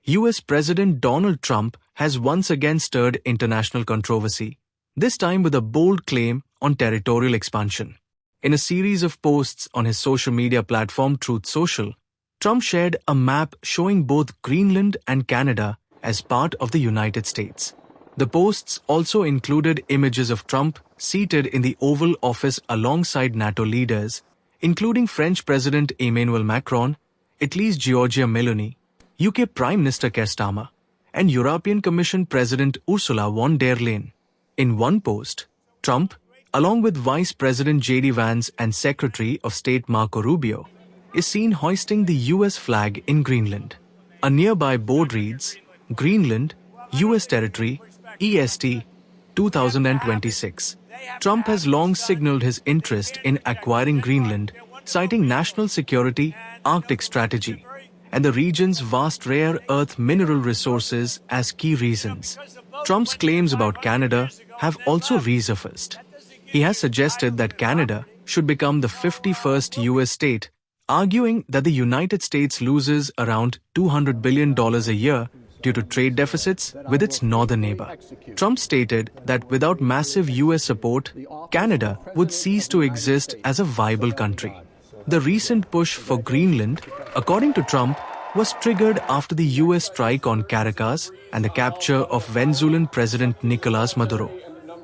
US President Donald Trump has once again stirred international controversy, this time with a bold claim on territorial expansion. In a series of posts on his social media platform Truth Social, Trump shared a map showing both Greenland and Canada as part of the United States. The posts also included images of Trump seated in the Oval Office alongside NATO leaders, including French President Emmanuel Macron, Italy's Giorgia Meloni, UK Prime Minister Keir Starmer, and European Commission President Ursula von der Leyen. In one post, Trump, along with Vice President J.D. Vance and Secretary of State Marco Rubio, is seen hoisting the US flag in Greenland. A nearby board reads, Greenland, US Territory, EST, 2026. Trump has long signaled his interest in acquiring Greenland, citing national security, Arctic strategy, and the region's vast rare earth mineral resources as key reasons. Trump's claims about Canada have also resurfaced. He has suggested that Canada should become the 51st US state, arguing that the United States loses around $200 billion a year due to trade deficits with its northern neighbor. Trump stated that without massive US support, Canada would cease to exist as a viable country. The recent push for Greenland, according to Trump, was triggered after the US strike on Caracas and the capture of Venezuelan President Nicolás Maduro.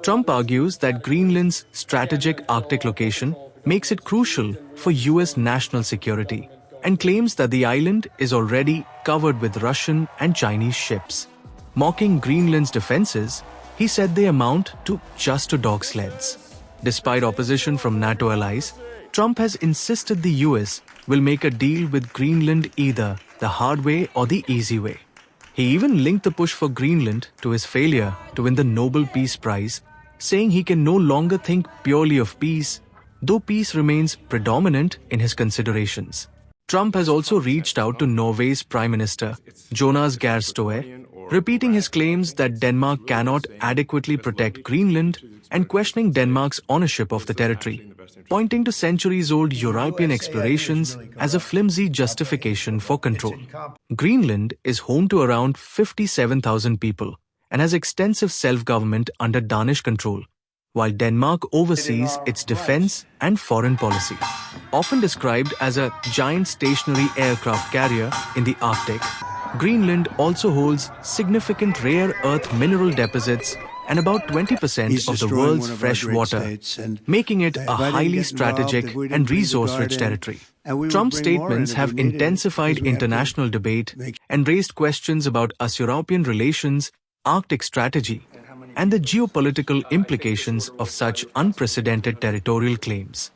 Trump argues that Greenland's strategic Arctic location makes it crucial for US national security and claims that the island is already covered with Russian and Chinese ships. Mocking Greenland's defenses, he said they amount to just dog sleds. Despite opposition from NATO allies, Trump has insisted the US will make a deal with Greenland either the hard way or the easy way. He even linked the push for Greenland to his failure to win the Nobel Peace Prize, saying he can no longer think purely of peace, though peace remains predominant in his considerations. Trump has also reached out to Norway's Prime Minister, Jonas Gahr Støre, repeating his claims that Denmark cannot adequately protect Greenland and questioning Denmark's ownership of the territory, pointing to centuries-old European explorations as a flimsy justification for control. Greenland is home to around 57,000 people and has extensive self-government under Danish control, while Denmark oversees its defense and foreign policy. Often described as a giant stationary aircraft carrier in the Arctic, Greenland also holds significant rare earth mineral deposits and about 20% of the world's fresh water, making it a highly strategic and resource-rich territory. Trump's statements have intensified international debate and raised questions about US-European relations, Arctic strategy, and the geopolitical implications of such unprecedented territorial claims.